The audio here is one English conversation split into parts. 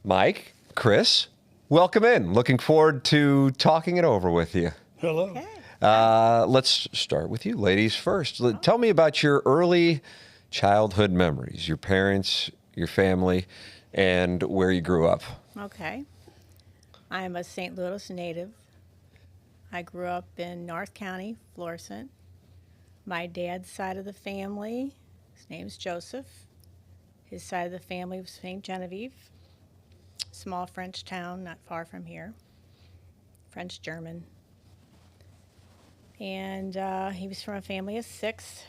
Mike, Chris, welcome in. Looking forward to talking it over with you. Hello. Okay. Let's start with you, ladies first. Tell me about your early childhood memories, your parents, your family, and where you grew up. Okay. I'm a St. Louis native. I grew up in North County, Florissant. My dad's side of the family, his name's Joseph. His side of the family was St. Genevieve, small French town not far from here, French-German. And he was from a family of 6.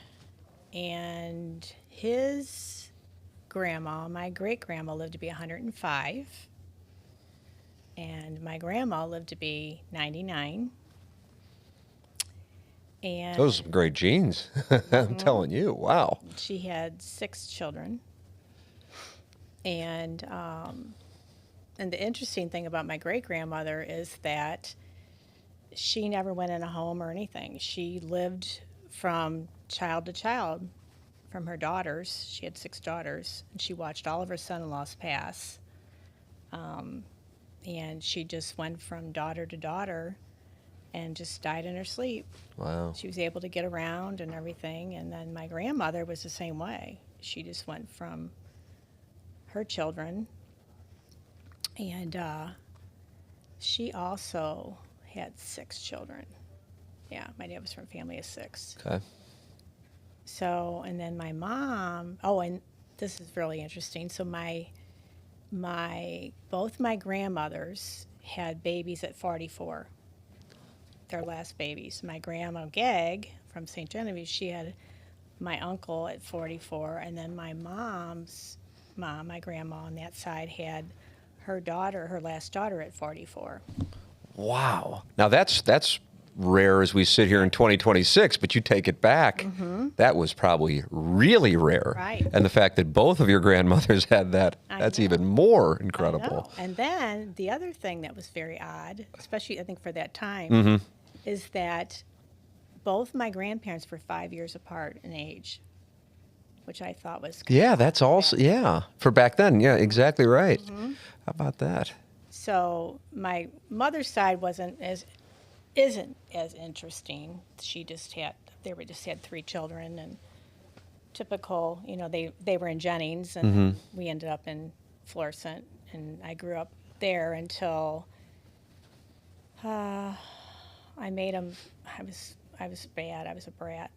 And his grandma, my great-grandma, lived to be 105. And my grandma lived to be 99. And Those are great genes. I'm telling you. Wow. she had 6 children. And the interesting thing about my great-grandmother is that she never went in a home or anything. She lived from child to child, from her daughters. She had 6 daughters, and she watched all of her son-in-laws pass. And she just went from daughter to daughter and just died in her sleep. Wow. She was able to get around and everything. And then my grandmother was the same way. She just went from her children. And she also had 6 children. Yeah, my dad was from a family of 6. Okay. So, and then my mom, and this is really interesting. So both my grandmothers had babies at 44, their last babies. My grandma Gag from St. Genevieve, she had my uncle at 44, and then my mom's mom, my grandma on that side, had her last daughter at 44. Wow. Now that's rare as we sit here in 2026, but you take it back. Mm-hmm. That was probably really rare. Right. And the fact that both of your grandmothers had that, I that's know. even more I incredible. know. And then the other thing that was very odd, especially I think for that time, Mm-hmm. is that both my grandparents were 5 years apart in age, which I thought was Yeah, that's also, yeah. For back then, yeah, exactly right. Mm-hmm. How about that? So my mother's side isn't as interesting. They were just had 3 children, and typical, they were in Jennings, and we ended up in Florissant, and I grew up there until I made them. I was bad. I was a brat.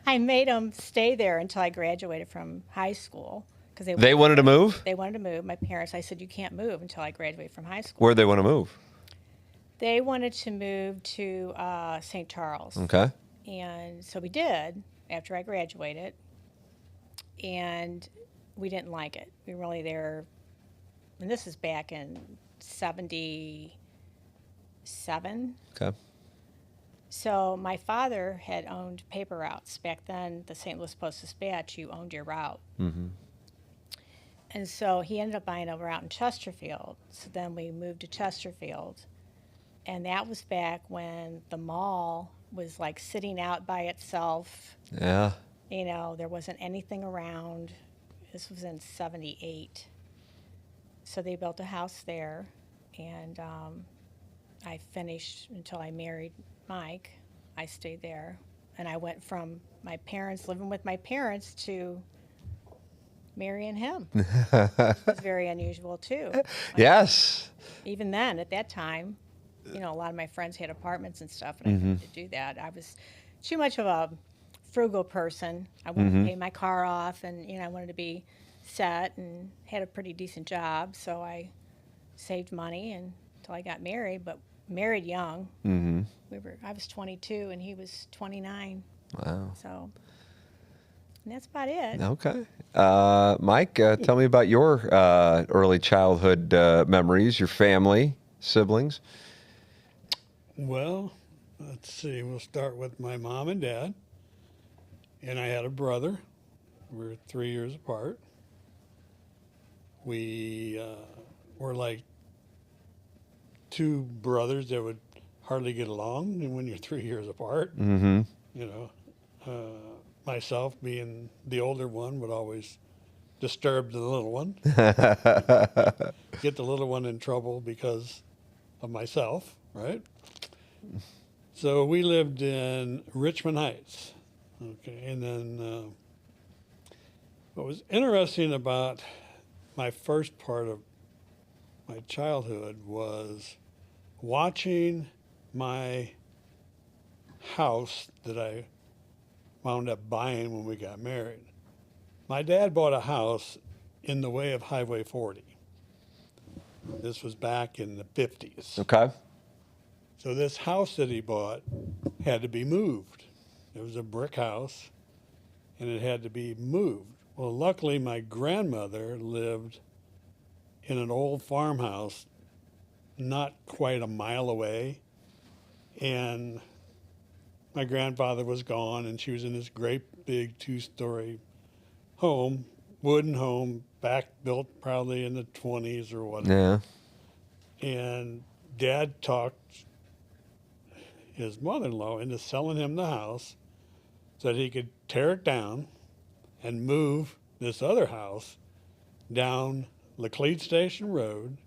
I made them stay there until I graduated from high school because They wanted to move? They wanted to move. My parents. I said, you can't move until I graduate from high school. Where'd they want to move? They wanted to move to St. Charles. Okay. And so we did after I graduated. And we didn't like it. We were only there, and this is back in 77. Okay. So my father had owned paper routes. Back then, the St. Louis Post-Dispatch, you owned your route. Mm-hmm. And so he ended up buying a route in Chesterfield. So then we moved to Chesterfield. And that was back when the mall was like sitting out by itself. Yeah. There wasn't anything around. This was in 78. So they built a house there. And I finished until I married Mike. I stayed there. And I went from living with my parents, to marrying him. It was very unusual, too. Yes. Even then, at that time, a lot of my friends had apartments and stuff, and I couldn't do that. I was too much of a frugal person. I wanted to pay my car off, and I wanted to be set and had a pretty decent job. So I saved money until I got married, but married young. Mm-hmm. I was 22 and he was 29. Wow. So, and that's about it. Okay. Mike, tell me about your early childhood memories, your family, siblings. Well, let's see. We'll start with my mom and dad. And I had a brother. We're 3 years apart. We were like 2 brothers that would hardly get along, and when you're 3 years apart, Mm-hmm. myself being the older one would always disturb the little one, get the little one in trouble because of myself, right? So we lived in Richmond Heights, okay, and then what was interesting about my first part of my childhood was watching my house that I wound up buying when we got married. My dad bought a house in the way of Highway 40. This was back in the 50s. Okay. So this house that he bought had to be moved. It was a brick house, and it had to be moved. Well, luckily, my grandmother lived in an old farmhouse not quite a mile away, and my grandfather was gone, and she was in this great big 2-story home, wooden home, back built probably in the 20s or whatever. Yeah. And Dad talked his mother-in-law into selling him the house so that he could tear it down and move this other house down Laclede Station Road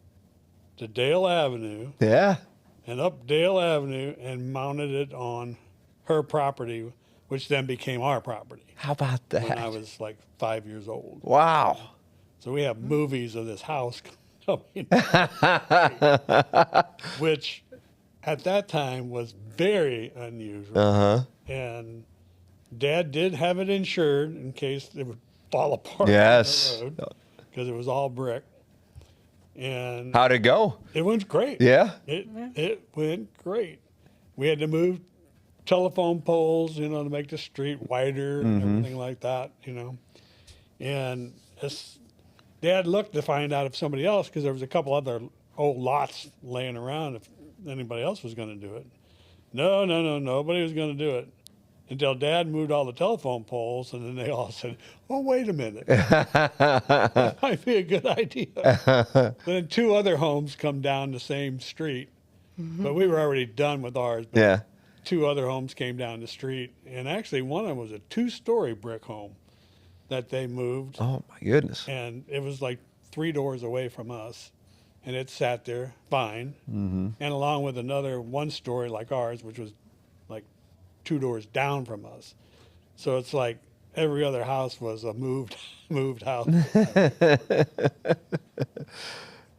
to Dale Avenue Yeah. and up Dale Avenue and mounted it on her property, which then became our property How about that? when I was like 5 years old. Wow. So we have movies of this house coming, which at that time was very unusual. Uh-huh. And Dad did have it insured in case it would fall apart Yes. on the road because it was all brick. And How'd it go? it went great. Yeah. It went great. We had to move telephone poles, to make the street wider and everything like that, And Dad looked to find out if somebody else, because there was a couple other old lots laying around, if anybody else was going to do it. No, nobody was going to do it until Dad moved all the telephone poles, and then they all said, "Oh, wait a minute, that might be a good idea." Then 2 other homes come down the same street, but we were already done with ours. But Yeah. 2 other homes came down the street, and actually one of them was a 2-story brick home that they moved, Oh my goodness. and it was like 3 doors away from us, and it sat there fine, and along with another 1-story like ours, which was like 2 doors down from us. So it's like every other house was a moved house.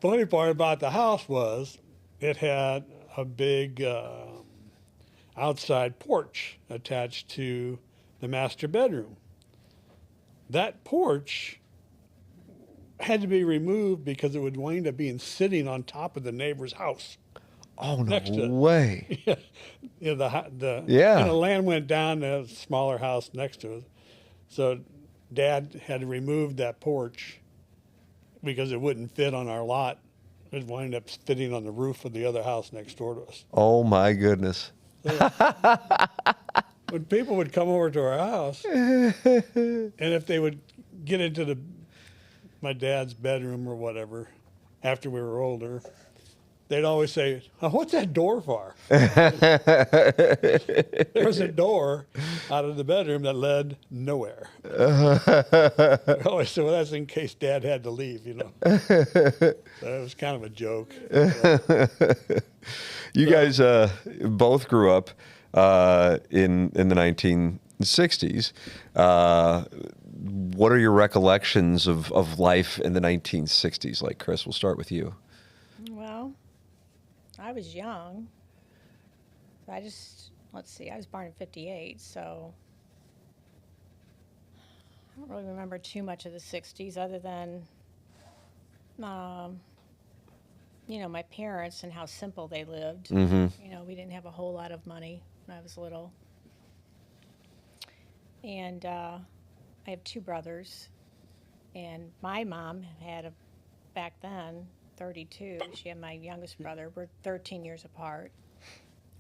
Funny part about the house was it had a big outside porch attached to the master bedroom. That porch had to be removed because it would wind up being sitting on top of the neighbor's house. Oh, no Next to it. way. The land went down to a smaller house next to it. So Dad had to remove that porch because it wouldn't fit on our lot. It wound up fitting on the roof of the other house next door to us. Oh my goodness. When people would come over to our house, and if they would get into my dad's bedroom or whatever after we were older, they'd always say, "Oh, what's that door for?" There was a door out of the bedroom that led nowhere. They always said, "Well, that's in case Dad had to leave," So it was kind of a joke. You guys both grew up in the 1960s. What are your recollections of life in the 1960s? Like, Chris, we'll start with you. Well, I was young. Let's see, I was born in 58, so I don't really remember too much of the 60s other than, my parents and how simple they lived. Mm-hmm. We didn't have a whole lot of money when I was little. And I have 2 brothers, and my mom had back then, 32. She had my youngest brother. We're 13 years apart,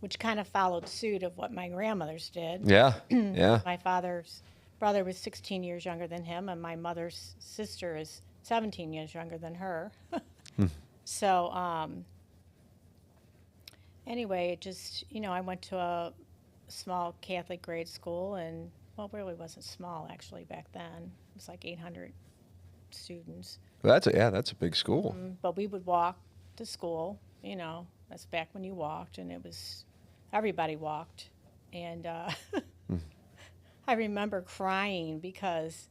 which kind of followed suit of what my grandmothers did. Yeah, yeah. My father's brother was 16 years younger than him, and my mother's sister is 17 years younger than her. So, anyway, it just, I went to a small Catholic grade school, and, well, it really wasn't small, actually, back then. It was like 800 students. That's a big school. But we would walk to school, that's back when you walked, and everybody walked. And I remember crying because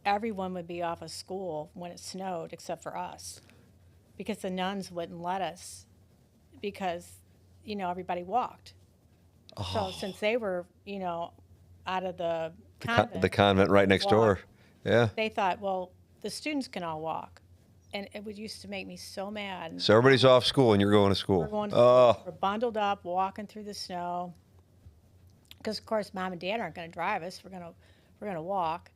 everyone would be off of school when it snowed except for us, because the nuns wouldn't let us because, everybody walked. So since they were, out of the convent, The convent right next door. Yeah. they thought, well, the students can all walk. And it would used to make me so mad. So everybody's off school and you're going to school. We're going to Oh, school. We're bundled up, walking through the snow. Because of course, mom and dad aren't going to drive us. We're gonna walk.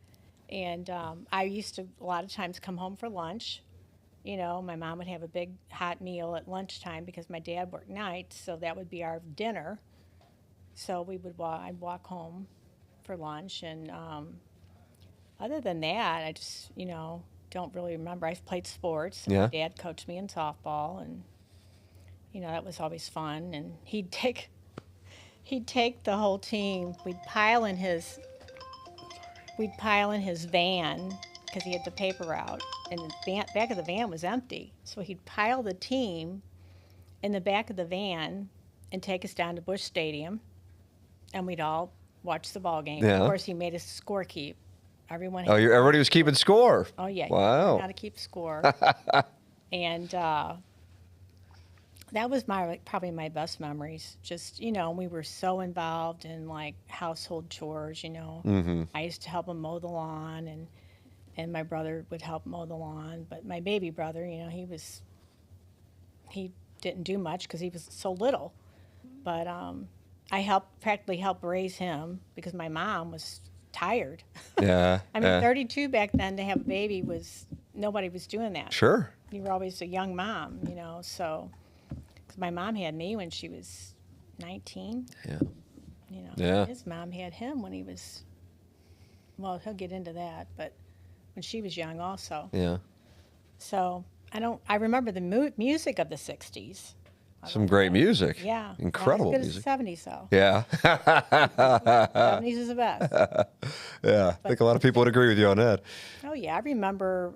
And I used to a lot of times come home for lunch. My mom would have a big hot meal at lunchtime because my dad worked nights, so that would be our dinner. So I'd walk home for lunch, and other than that, I just don't really remember. I played sports. And Yeah. My dad coached me in softball, and that was always fun. And he'd take the whole team. We'd pile in his van because he had the paper out, and the back of the van was empty. So he'd pile the team in the back of the van and take us down to Busch Stadium, and we'd all watch the ball game. Yeah. Of course, he made us score keep. Everyone. oh, everybody was keeping score. Oh yeah. Wow. How to keep score. And that was probably my best memories. Just we were so involved in like household chores. I used to help him mow the lawn, and my brother would help mow the lawn. But my baby brother, he didn't do much because he was so little. But I practically helped raise him because my mom was tired. Yeah. I mean, yeah. 32 back then to have a baby nobody was doing that. Sure. You were always a young mom, so, because my mom had me when she was 19, Yeah. Yeah. His mom had him when he was, well, he'll get into that, but when she was young also. Yeah. So I remember the music of the 60s. Some great music. Yeah. Incredible Not as music. good as the 70s, though. Yeah. 70s is the best. Yeah. I think a lot of people would agree with you on that. Oh, yeah. I remember,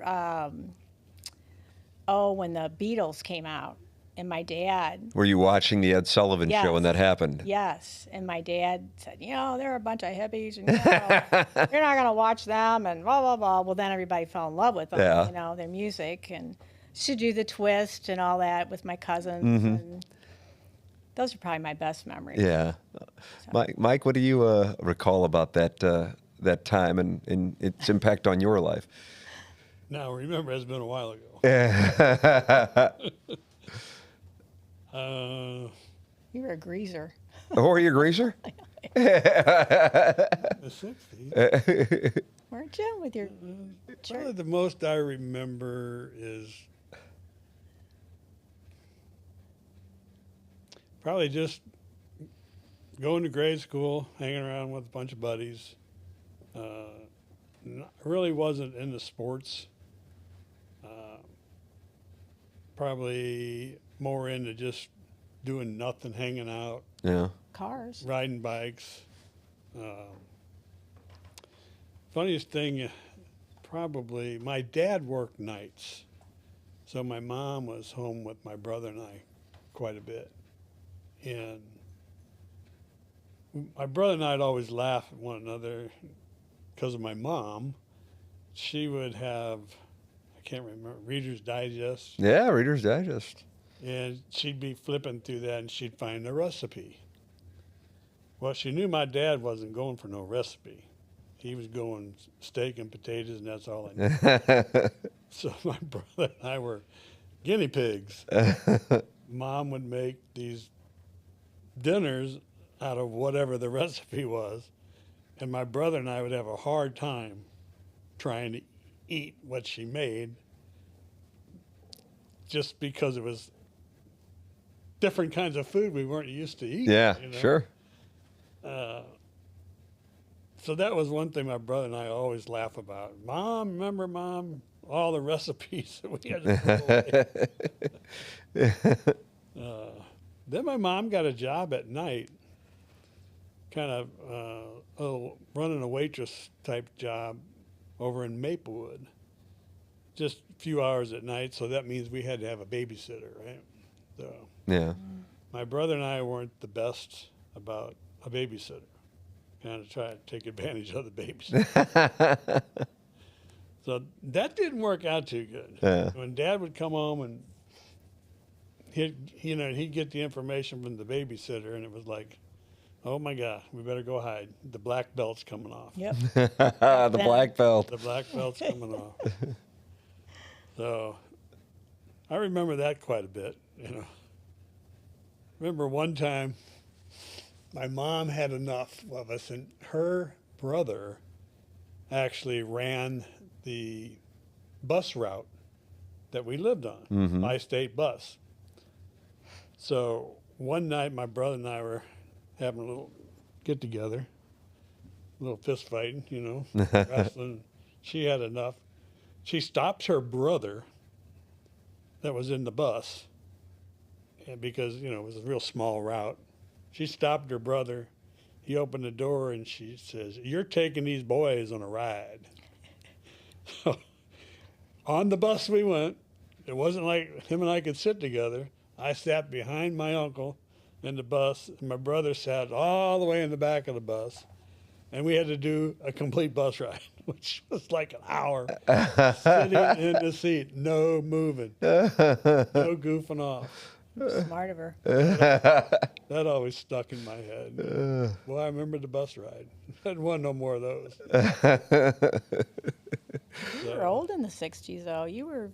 when the Beatles came out, and my dad. Were you watching the Ed Sullivan Yes. show when that happened? Yes. And my dad said, they're a bunch of hippies, and you're not going to watch them, and blah, blah, blah. Well, then everybody fell in love with them, Yeah. Their music, and to do the twist and all that with my cousins. Mm-hmm. And those are probably my best memories. Yeah. Mike, what do you recall about that time and its impact on your life? Now, remember, it's been a while ago. You were a greaser. Oh, are you a greaser? The 60s. Weren't you with your Probably the most I remember is probably just going to grade school, hanging around with a bunch of buddies. Really wasn't into sports. Probably more into just doing nothing, hanging out, Yeah. cars? riding bikes. Funniest thing, probably my dad worked nights, so my mom was home with my brother and I quite a bit. And my brother and I'd always laugh at one another because of my mom. She would have, I can't remember, Reader's Digest, Yeah, Reader's Digest. and she'd be flipping through that and she'd find a recipe. Well, she knew my dad wasn't going for no recipe. He was going steak and potatoes, and that's all I knew. So my brother and I were guinea pigs. Mom would make these dinners out of whatever the recipe was, and my brother and I would have a hard time trying to eat what she made just because it was different kinds of food we weren't used to eating. Yeah, you know? sure. So that was one thing my brother and I always laugh about. Remember, Mom, all the recipes that we had to throw away. Then my mom got a job at night, kind of running a waitress type job over in Maplewood. just a few hours at night, so that means we had to have a babysitter, right? So Yeah. my brother and I weren't the best about a babysitter. Kind of try to take advantage of the babysitter. So that didn't work out too good. Yeah. When Dad would come home and he'd get the information from the babysitter, and it was like, oh my God, we better go hide. The black belt's coming off. Yep. The black belt. The black belt's coming off. So I remember that quite a bit, you know. Remember one time my mom had enough of us, and her brother actually ran the bus route that we lived on, by-state bus. So one night my brother and I were having a little get-together, a little fist fighting, you know, wrestling. She had enough. She stops her brother that was in the bus, and because, you know, it was a real small route. She stopped her brother. He opened the door, and she says, "You're taking these boys on a ride." So on the bus we went. It wasn't like him and I could sit together. I sat behind my uncle in the bus, and my brother sat all the way in the back of the bus. And we had to do a complete bus ride, which was like an hour, sitting in the seat, no moving, no goofing off. Smart of her. That always stuck in my head. Well, I remember the bus ride. I didn't want no more of those. You were old in the 60s, though. You were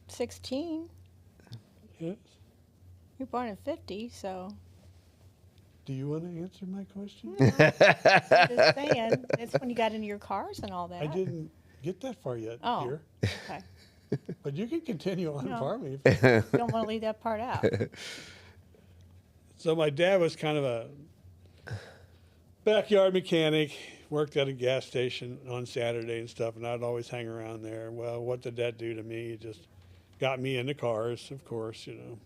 16. Yes. You were born in 50, so. Do you want to answer my question? Just saying. It's when you got into your cars and all that. I didn't get that far yet Oh. here. Okay. But you can continue on No. for me. You don't want to leave that part out. So my dad was kind of a backyard mechanic, worked at a gas station on Saturday and stuff, and I'd always hang around there. Well, what did that do to me? It just got me into cars, of course, you know.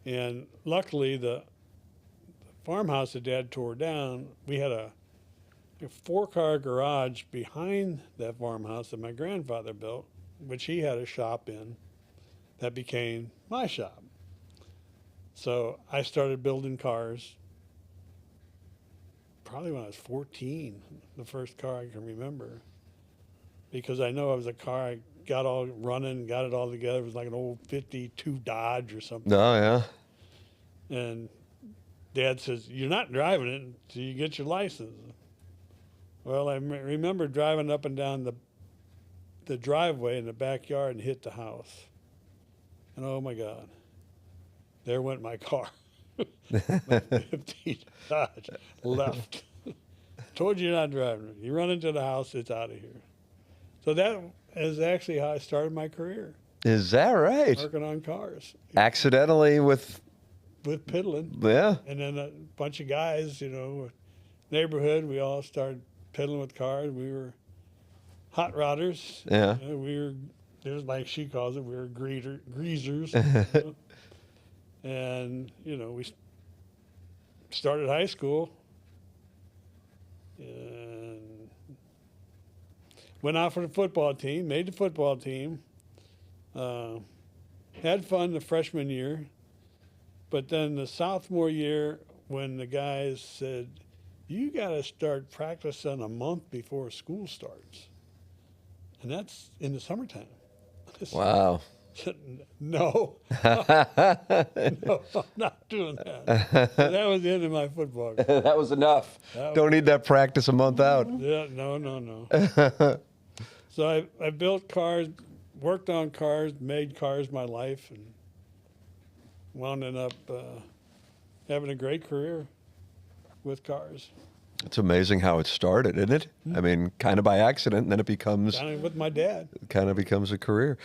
And luckily, the farmhouse that Dad tore down, we had a 4-car garage behind that farmhouse that my grandfather built, which he had a shop in that became my shop. So I started building cars probably when I was 14, the first car I can remember, because I know it was a car I got all running, got it all together. It was like an old 52 Dodge or something. Oh, yeah. And Dad says, "You're not driving it until you get your license." Well, I remember driving up and down the driveway in the backyard and hit the house. And oh my God, there went my car. My 50 Dodge left. Told you you're not driving it. You run into the house, it's out of here. So that is actually how I started my career, Is that right? working on cars. Accidentally with, With piddling. yeah. And then a bunch of guys, you know, neighborhood, we all started piddling with cars. We were hot rodders. Yeah. You know, we were, there's like she calls it, we were greasers. You know? And, you know, we started high school and went out for the football team, made the football team, had fun the freshman year. But then the sophomore year, when the guys said, "You got to start practicing a month before school starts," and that's in the summertime. Wow. No, no, I'm not doing that. So that was the end of my football career. That was enough. That Don't need that practice a month out. Yeah, no. So I built cars, worked on cars, made cars my life, and wound up having a great career with cars. It's amazing how it started, isn't it? I mean, kind of by accident, and then it becomes Kind of with my dad. a career.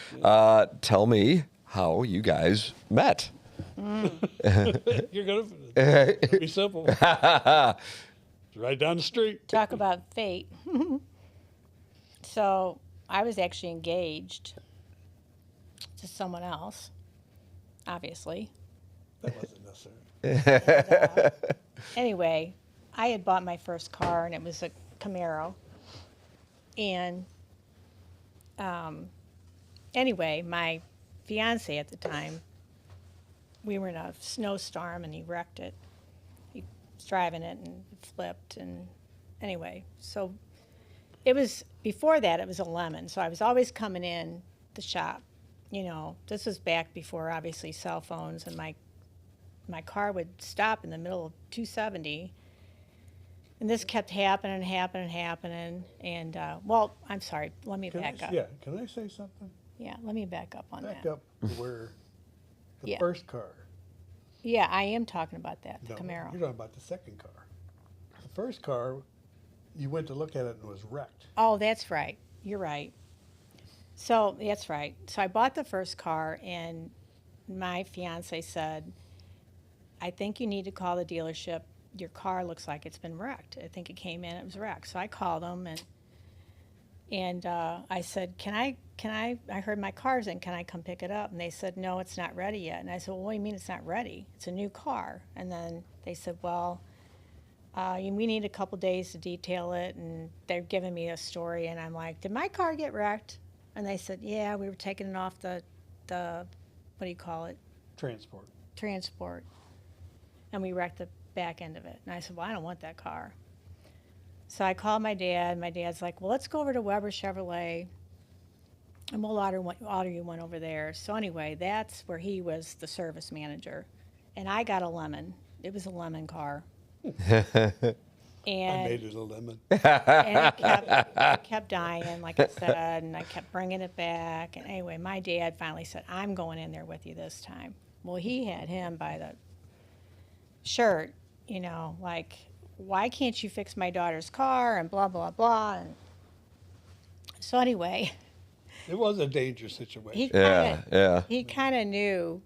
Tell me how you guys met. You're gonna it'll be simple. It's right down the street. Talk about fate. So I was actually engaged to someone else, obviously. That wasn't necessary. Anyway, I had bought my first car, and it was a Camaro. And anyway, my fiance at the time, we were in a snowstorm and he wrecked it. He was driving it and it flipped. And anyway, so it was, before that, it was a lemon. So I was always coming in the shop. You know, this was back before, obviously, cell phones. And my car would stop in the middle of 270. And this kept happening. And, well, I'm sorry. Let me back up. Yeah, can I say something? Yeah, let me back up on Back that. up to where the Yeah. first car. Yeah, I am talking about that, the No, Camaro. you're talking about the second car. The first car, you went to look at it and it was wrecked. Oh, that's right. You're right. So that's right. So I bought the first car, and my fiance said, I think you need to call the dealership. Your car looks like it's been wrecked. I think it came in, it was wrecked. So I called them, and I said, I heard my car's in, can I come pick it up? And they said, no, it's not ready yet. And I said, well, what do you mean it's not ready? It's a new car. And then they said, well, we need a couple days to detail it. And they're giving me a story, and I'm like, did my car get wrecked? And they said, yeah, we were taking it off the what do you call it? Transport. And we wrecked the back end of it. And I said, well, I don't want that car. So I called my dad. My dad's like, well, let's go over to Weber Chevrolet, and we'll order you one over there. So anyway, that's where he was the service manager. And I got a lemon. It was a lemon car. And I made it a lemon. and it kept dying, like I said, and I kept bringing it back. And anyway, my dad finally said, I'm going in there with you this time. Well, he had him by the shirt, you know, like, why can't you fix my daughter's car, and blah, blah, blah. And so anyway, It was a dangerous situation. he kind of knew,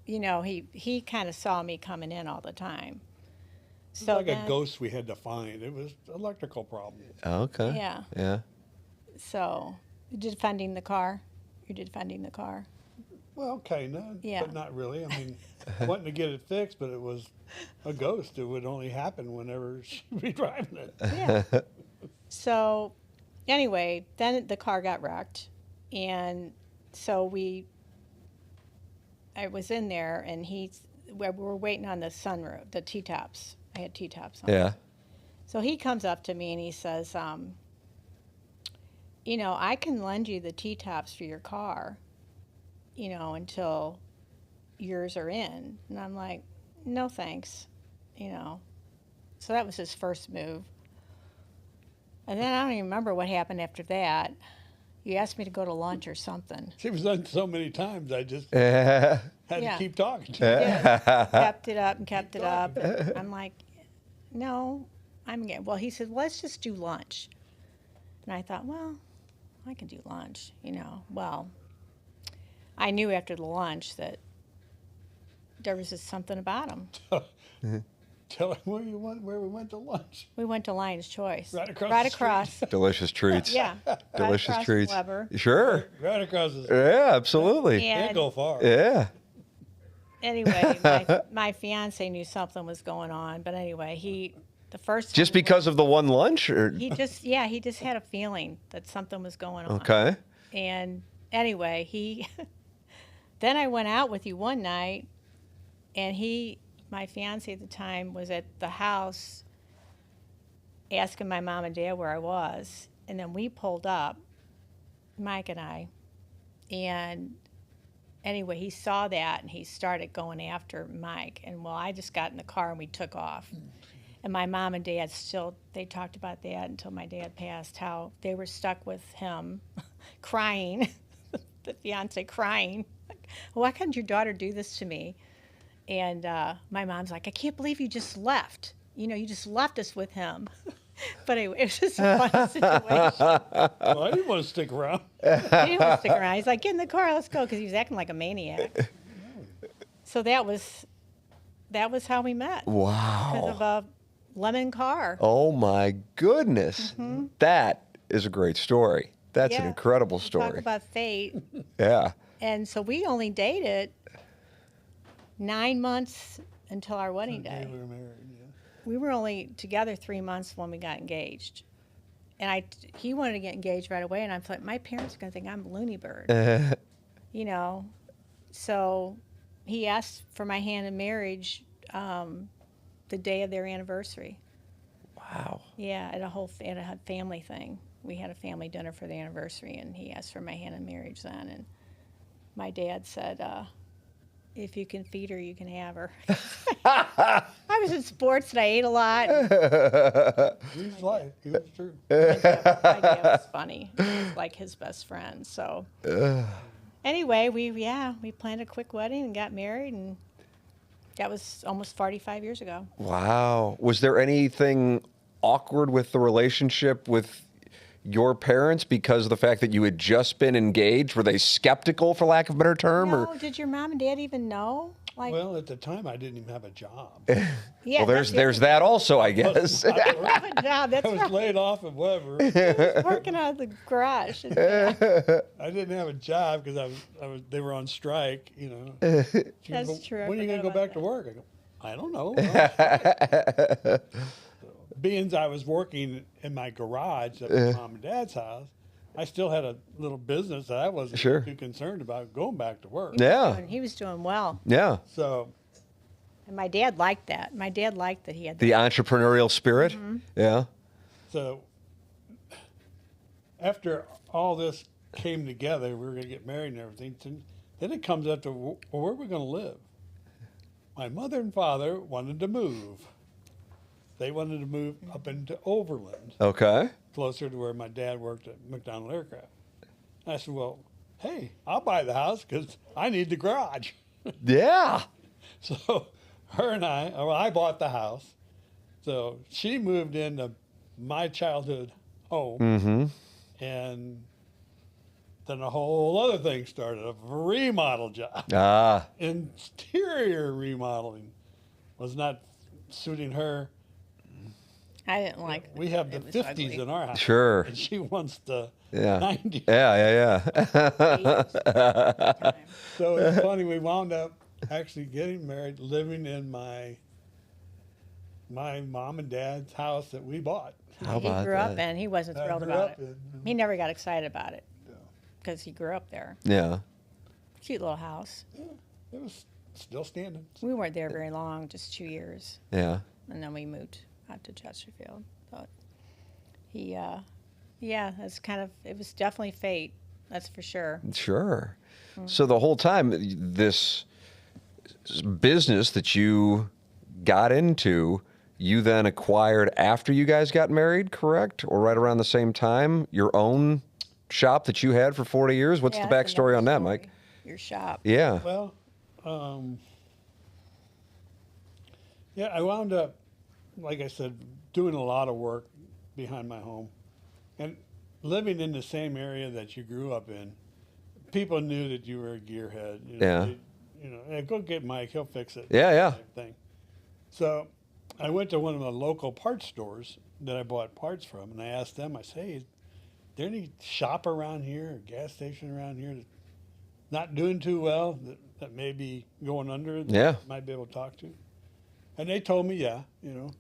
you know, he kind of saw me coming in all the time. It was So like then, a ghost we had to find. It was an electrical problem. Okay. Yeah. Yeah. So defending the car. You're defending the car. Well, kind of, Yeah. but not really. I mean, wanting to get it fixed, but it was a ghost. It would only happen whenever she'd be driving it. Yeah. So anyway, then the car got wrecked, and so I was in there, and we were waiting on the sunroof, the T-tops. I had T-tops on. Yeah. So he comes up to me and he says, you know, I can lend you the T-tops for your car, you know, until yours are in. And I'm like, no thanks, you know. So that was his first move. And then I don't even remember what happened after that. You asked me to go to lunch or something. She was done so many times, I just Yeah. had Yeah. to keep talking to her. Yeah. Kept it up and kept it up. And I'm like, no, well, he said, let's just do lunch. And I thought, well, I can do lunch, you know. Well, I knew after the lunch that there was just something about him. Tell him where we went to lunch. We went to Lion's Choice. Right across Right the street. across. Delicious treats. Yeah. Delicious right across treats. Weber. Sure. Right across the street. Yeah, absolutely. Can't And go far. Yeah. anyway, my fiance knew something was going on. But anyway, the first Just time we because of the one lunch, or he just had a feeling that something was going on. okay. And anyway, then I went out with you one night, and my fiance at the time, was at the house asking my mom and dad where I was. And then we pulled up, Mike and I, and anyway, he saw that and he started going after Mike. And well, I just got in the car and we took off. And my mom and dad they talked about that until my dad passed, how they were stuck with him crying, the fiance crying. Why couldn't your daughter do this to me? And my mom's like, I can't believe you just left. You know, you just left us with him. But anyway, it was just a fun situation. Well, I didn't want to stick around. He didn't want to stick around. He's like, get in the car, let's go, because he was acting like a maniac. So that was how we met. Because Wow. of a lemon car. Oh my goodness. That is a great story. That's an Yeah. incredible Talk story. about fate. Yeah. And so we only dated 9 months until our wedding Okay, day. we were married, yeah. We were only together 3 months when we got engaged. and he wanted to get engaged right away, and I thought my parents are going to think I'm a loony bird, you know. So he asked for my hand in marriage the day of their anniversary. Wow. Yeah, at a family thing. We had a family dinner for the anniversary, and he asked for my hand in marriage then. And my dad said, "If you can feed her, you can have her." I was in sports and I ate a lot. He was right. He was true. My dad was funny. I was like his best friend. So anyway, we planned a quick wedding and got married, and that was almost 45 years ago. Wow. Was there anything awkward with the relationship with your parents because of the fact that you had just been engaged? Were they skeptical, for lack of a better term? No, Or did your mom and dad even know? Like, Well, at the time, I didn't even have a job. yeah, well, there's that also, I guess. Good job. That's I was right. laid off and whatever. Working out of the garage. I didn't have a job because they were on strike, you know. That's true. I When are you going forgot to go about back that. to work? I go, I don't know. We're on strike. Being I was working in my garage at my mom and dad's house, I still had a little business that I wasn't Sure. too concerned about going back to work. Yeah. He was doing well. Yeah. So And my dad liked that. My dad liked that he had The entrepreneurial spirit. Yeah. So after all this came together, we were going to get married and everything. Then it comes up to, well, where are we going to live? My mother and father wanted to move. They wanted to move up into Overland, Okay. closer to where my dad worked at McDonnell Aircraft. I said, well, hey, I'll buy the house because I need the garage. Yeah. So her and I bought the house. So she moved into my childhood home. Mm-hmm. And then a whole other thing started, a remodel job. Ah. Interior remodeling was not suiting her. I didn't like We have the it was 50s ugly. in our house. Sure. And she wants the Yeah. 90s. Yeah. So it's funny, we wound up actually getting married, living in my mom and dad's house that we bought. How He about grew up that? in. He wasn't I thrilled grew about up it. in. He never got excited about it Yeah. because he grew up there. Yeah. Cute little house. It was still standing. We weren't there very long, just 2 years, Yeah. and then we moved out to Chesterfield. But he, it was definitely fate. That's for sure. Sure. So the whole time, this business that you got into, you then acquired after you guys got married, correct? Or right around the same time, your own shop that you had for 40 years? What's Yeah, the that's backstory another on that, story. Mike? Your shop. Yeah. Well, yeah, I wound up, like I said, doing a lot of work behind my home. And living in the same area that you grew up in, people knew that you were a gearhead. Yeah. Hey, go get Mike, he'll fix it. Yeah. Type thing. So I went to one of the local parts stores that I bought parts from, and I asked them, I say, hey, is there any shop around here, or gas station around here that's not doing too well, that may be going under, that Yeah. I might be able to talk to? And they told me, yeah, and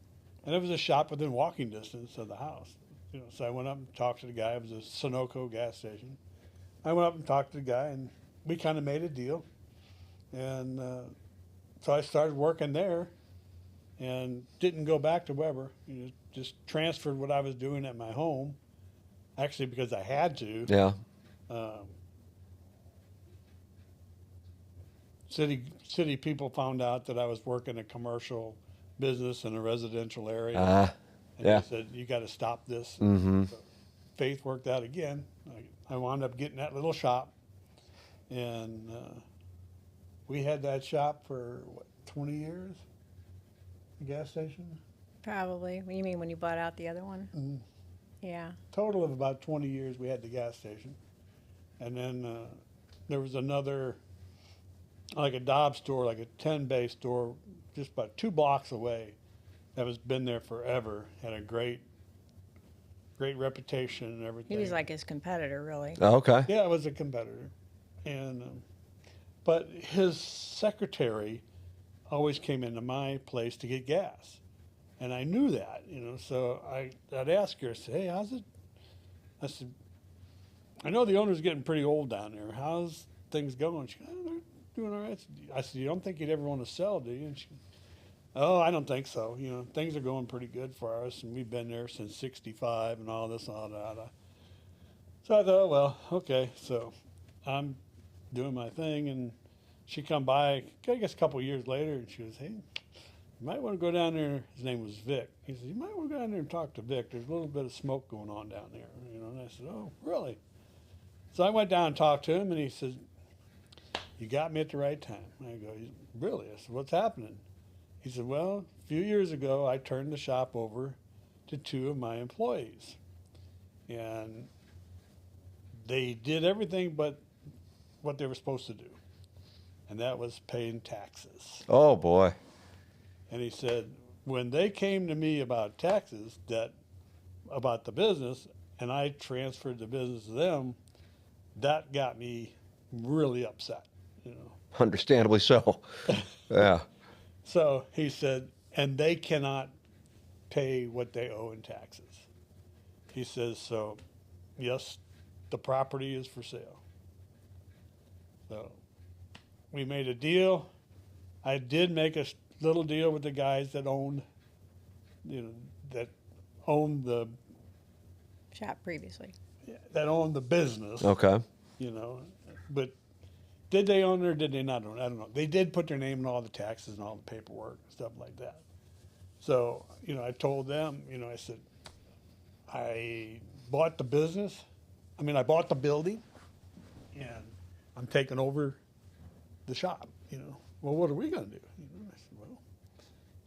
it was a shop within walking distance of the house. So I went up and talked to the guy. It was a Sunoco gas station. I went up and talked to the guy, and we kind of made a deal. And so I started working there and didn't go back to Weber. Just transferred what I was doing at my home, actually because I had to. Yeah. City people found out that I was working a commercial business in a residential area. And yeah. they said, you got to stop this. Mm-hmm. So Faith worked out again. I wound up getting that little shop. And we had that shop for, 20 years? The gas station? Probably. What do you mean when you bought out the other one? Mm. Yeah. Total of about 20 years we had the gas station. And then there was another, like a Dobbs store, like a 10-bay store, just about 2 blocks away, that was been there forever, had a great reputation and everything. He was like his competitor, really. Okay. Yeah, I was a competitor. And but his secretary always came into my place to get gas. And I knew that, so I'd ask her, say, hey, how's it I said, I know the owner's getting pretty old down there. How's things going? She goes, oh, they're doing all right. I said, you don't think you'd ever want to sell, do you? And she, oh, I don't think so. You know, things are going pretty good for us, and we've been there since '65 and all this and all that. So I thought, well, okay. So I'm doing my thing, and she come by, I guess a couple of years later, and she goes, hey, you might want to go down there. His name was Vic. He said, you might want to go down there and talk to Vic. There's a little bit of smoke going on down there. You know, and I said, oh, really? So I went down and talked to him, and he said, you got me at the right time. And I go, really? I said, what's happening? He said, well, a few years ago, I turned the shop over to 2 of my employees. And they did everything but what they were supposed to do. And that was paying taxes. Oh, boy. And he said, when they came to me about taxes, about the business, and I transferred the business to them, that got me really upset, you know. Understandably so. Yeah. So he said, and they cannot pay what they owe in taxes. He says, so yes, the property is for sale. So we made a deal. I did make a little deal with the guys that owned, that owned the Shop previously. business. Okay. You know, but did they own it or did they not own it? I don't know. They did put their name in all the taxes and all the paperwork and stuff like that. So, you know, I told them, you know, I said, I bought the business. I bought the building, and I'm taking over the shop, you know. Well, what are we going to do? You know, I said, well,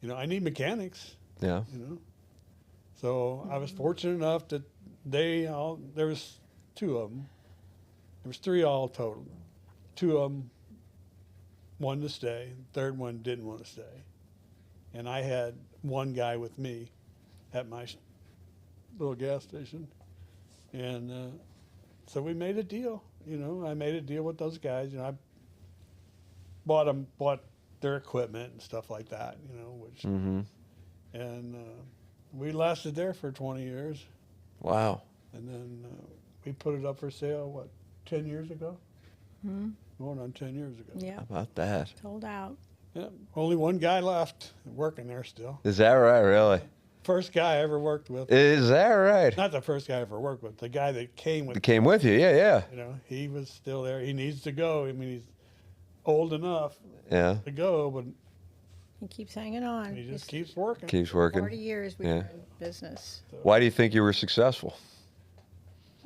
you know, I need mechanics, Yeah. you know. So I was fortunate enough that there was 2 of them. There was 3 all total. 2 of them wanted to stay. The third one didn't want to stay. And I had one guy with me at my little gas station. And so we made a deal. You know, I made a deal with those guys. You know, I bought their equipment and stuff like that, you know, which, and we lasted there for 20 years. Wow. And then we put it up for sale, 10 years ago? More than 10 years ago. Yeah. How about that? Sold out. Yeah, only one guy left working there still. Is that right, really? First guy I ever worked with. Is that right? Not the first guy I ever worked with. The guy that came with. It came with you, yeah. You know, he was still there. He needs to go. I mean, he's old enough Yeah. to go, but He keeps hanging on. he just keeps working. Keeps working. 40 years we Yeah. were in business. Why do you think you were successful?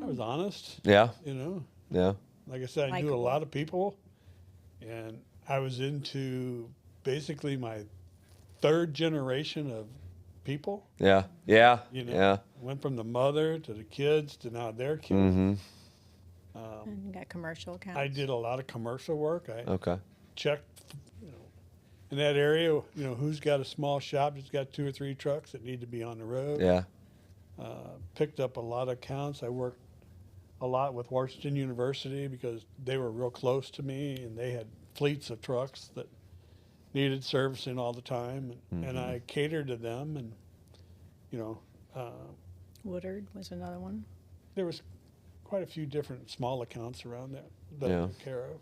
I was honest. Yeah. You know, Yeah. like I said, I knew a Likeable. lot of people, and I was into basically my 3rd generation of people. Yeah. Yeah. You know, Yeah. went from the mother to the kids to now their kids. Mm-hmm. And you got commercial accounts. I did a lot of commercial work. I Okay. checked, you know, in that area, you know, who's got a small shop that's got 2 or 3 trucks that need to be on the road. Yeah. Picked up a lot of accounts. I worked a lot with Washington University because they were real close to me, and they had fleets of trucks that needed servicing all the time, and I catered to them. And you know, Woodard was another one. there was quite a few different small accounts around there that I Yeah. took care of.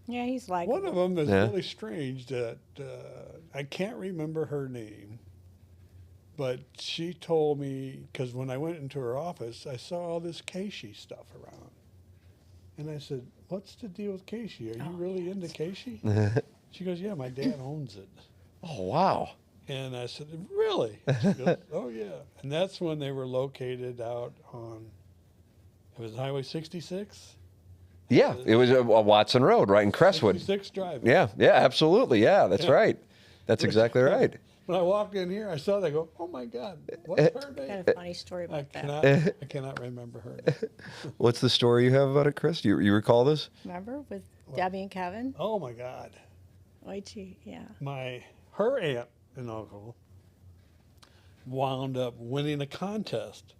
Yeah, he's like One of them is Yeah. really strange that I can't remember her name, but she told me, because when I went into her office, I saw all this Casey stuff around. And I said, what's the deal with Casey? Are you really into Casey? She goes, yeah, my dad owns it. Oh, wow. And I said, really? She goes, oh, yeah. And that's when they were located out on, it was Highway 66? Yeah. It was a Watson Road, right in Crestwood. 66 Drive. Yeah. Yeah. Absolutely. Yeah. That's Yeah. right. That's exactly right. When I walked in here, I saw that. I go, oh my God, what's her name? got a funny story I about that. cannot remember her name. What's the story you have about it, Chris? You recall this? Remember with Debbie and Kevin? Oh my God, Oichi, yeah. her aunt and uncle wound up winning a contest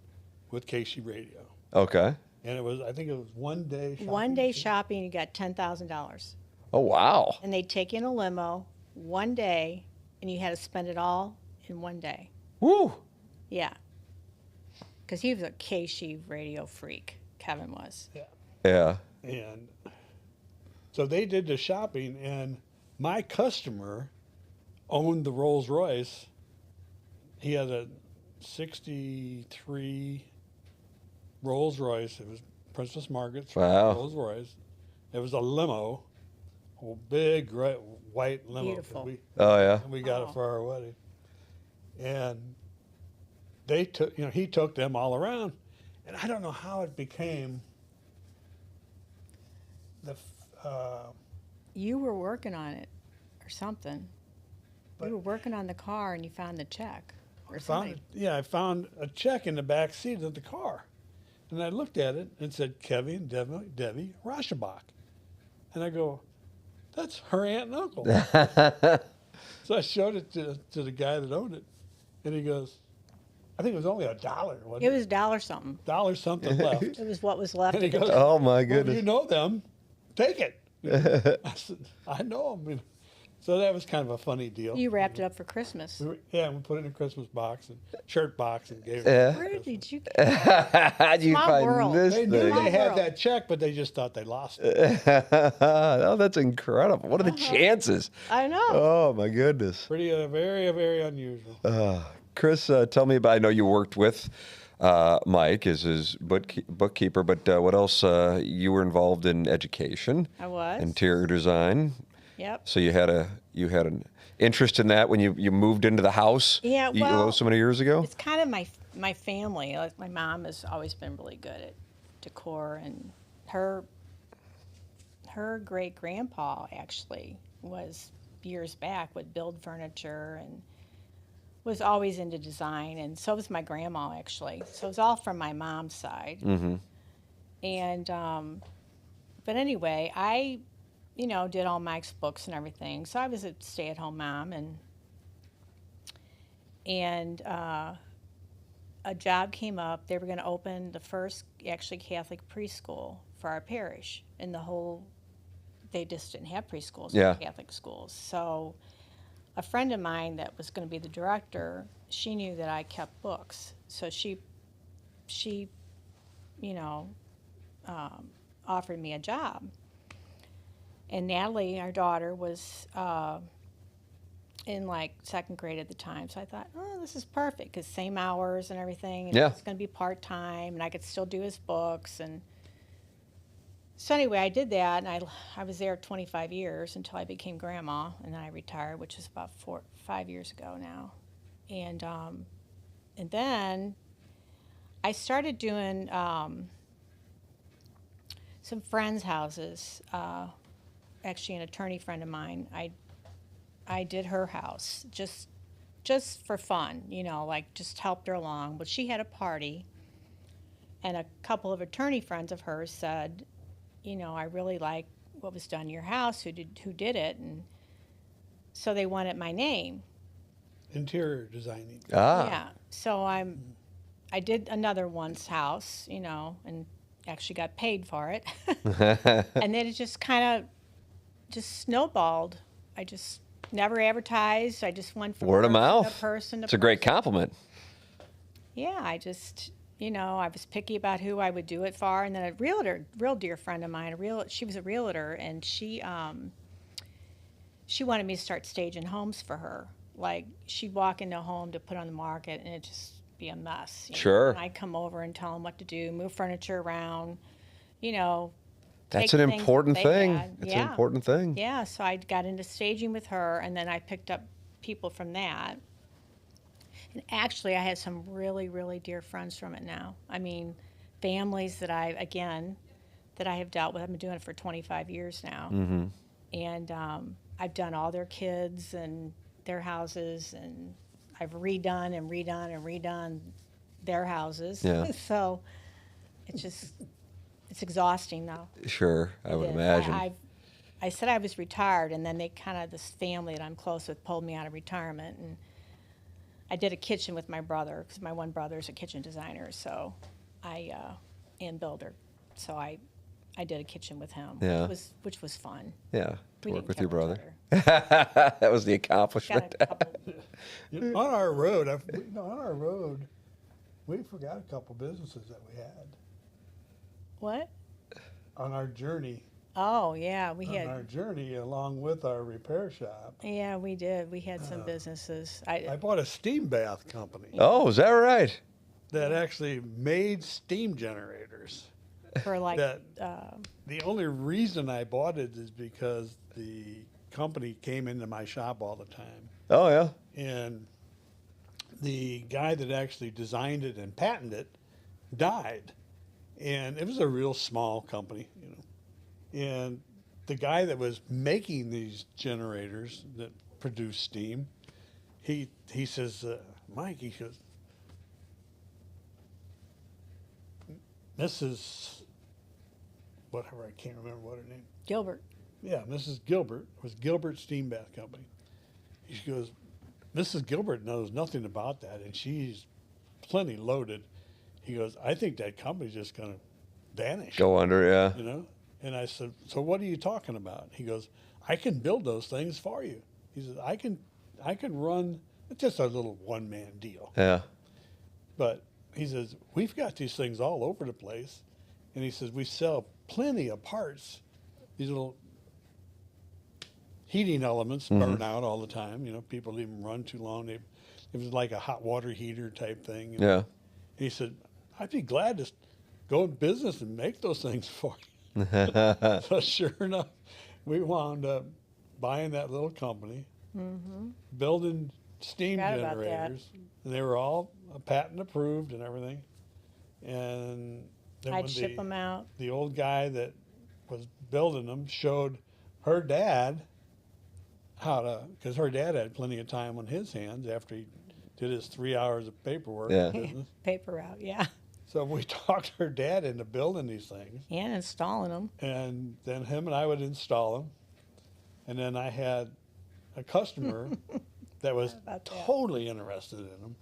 with Casey Radio, Okay. and I think it was one day. Shopping. One day shopping, you got $10,000. Oh, wow. And they'd take you in a limo one day, and you had to spend it all in one day. Woo. Yeah. because he was a KC radio freak. Kevin was. Yeah. Yeah. And so they did the shopping, and my customer owned the Rolls Royce. He had a 63 Rolls Royce. It was Princess Margaret's Wow. Rolls Royce. It was a limo, a big white limo. Beautiful. Oh yeah. We got it for our wedding. And they took, he took them all around. And I don't know how it became You were working on it or something. But- You were working on the car and you found the check. Or I found a check in the back seat of the car. And I looked at it and it said Kevin, Debbie Raschenbach. And I go, that's her aunt and uncle. So I showed it to the guy that owned it. And he goes, I think it was only $1, wasn't It it? was $1 something. $1 something left. It was what was left And he of it. goes, Oh my well, goodness. you know them, take it. I said, I know them. So that was kind of a funny deal. You wrapped it up for Christmas. We put it in a Christmas box and shirt box and gave it. Yeah. Where did you? How'd you Small find world. this They knew thing? they had world. that check, but they just thought they lost it. Oh, that's incredible. What are the chances? I know. Oh my goodness. Pretty, very, very unusual. Chris, tell me about. I know you worked with Mike as his bookkeeper, but what else? You were involved in education, I was. interior design. Yep. So you had an interest in that when you moved into the house. Yeah, well, so many years ago. It's kind of my family. Like my mom has always been really good at decor, and her great grandpa actually was years back would build furniture and was always into design, and so was my grandma actually. So it was all from my mom's side. Mm-hmm. And but anyway, I did all Mike's books and everything. So I was a stay-at-home mom, and a job came up. They were going to open the first actually Catholic preschool for our parish, and they just didn't have preschools Yeah. for Catholic schools. So a friend of mine that was going to be the director, she knew that I kept books, so she offered me a job. And Natalie, our daughter, was in like second grade at the time. So I thought, oh, this is perfect because same hours and everything. And Yeah. it's going to be part-time and I could still do his books. And so anyway, I did that, and I was there 25 years until I became grandma, and then I retired, which is about 5 years ago now. And then I started doing some friends' houses. Actually, an attorney friend of mine, I did her house just for fun, like just helped her along. But she had a party, and a couple of attorney friends of hers said, I really like what was done in your house. Who did it? And so they wanted my name. Interior designing. Yeah. So I did another one's house, and actually got paid for it. And then it just kind of just snowballed. I just never advertised. I just went from Word of person mouth. to person to It's a great person. compliment. Yeah, I just, I was picky about who I would do it for. And then a real dear friend of mine, she was a realtor, and she wanted me to start staging homes for her. Like, she'd walk into a home to put on the market, and it'd just be a mess. Sure. And I'd come over and tell them what to do, move furniture around, That's take an things important that they thing. had. It's Yeah. an important thing. Yeah, so I got into staging with her, and then I picked up people from that. And actually, I had some really, really dear friends from it now. I mean, families that I have dealt with. I've been doing it for 25 years now. Mm-hmm. And I've done all their kids and their houses, and I've redone and redone and redone their houses. Yeah. So it's exhausting though. Sure, I would It is. imagine. I said I was retired, and then this family that I'm close with pulled me out of retirement, and I did a kitchen with my brother, because my one brother's a kitchen designer, so and builder, so I did a kitchen with him, Yeah. which was fun. Yeah, to We work didn't with kill your each brother. other. That was the Got accomplishment. a couple. On our road, on our road, We forgot a couple businesses that we had What? on our journey. Oh, yeah, we On had. our journey, along with our repair shop, Yeah, we did. We had some businesses. I bought a steam bath company Oh, is that right? that actually made steam generators. For like, That the only reason I bought it is because the company came into my shop all the time, Oh, yeah. and the guy that actually designed it and patented it died, and it was a real small company, you know. And the guy that was making these generators that produce steam, he says, Mike, he goes, Mrs. whatever, I can't remember what her name. Gilbert. Yeah, Mrs. Gilbert was Gilbert Steam Bath Company. He goes, Mrs. Gilbert knows nothing about that, and she's plenty loaded. He goes, I think that company's just going to vanish. Go under, yeah. You know? And I said, so what are you talking about? He goes, I can build those things for you. He says, I can run, it's just a little one-man deal. Yeah. But he says, we've got these things all over the place. And he says, we sell plenty of parts. These little heating elements burn out all the time. You know, people leave them run too long. It was like a hot water heater type thing. You know? Yeah. And he said, I'd be glad to go in business and make those things for you. So sure enough, we wound up buying that little company, building steam Forgot about that. generators, and they were all patent approved and everything. And then I'd when ship them out. the old guy that was building them showed her dad how to, because her dad had plenty of time on his hands after he did his 3 hours of paperwork. Yeah. business. Paper route, yeah. So we talked her dad into building these things. And installing them. And then him and I would install them. And then I had a customer that was about that? totally interested in them.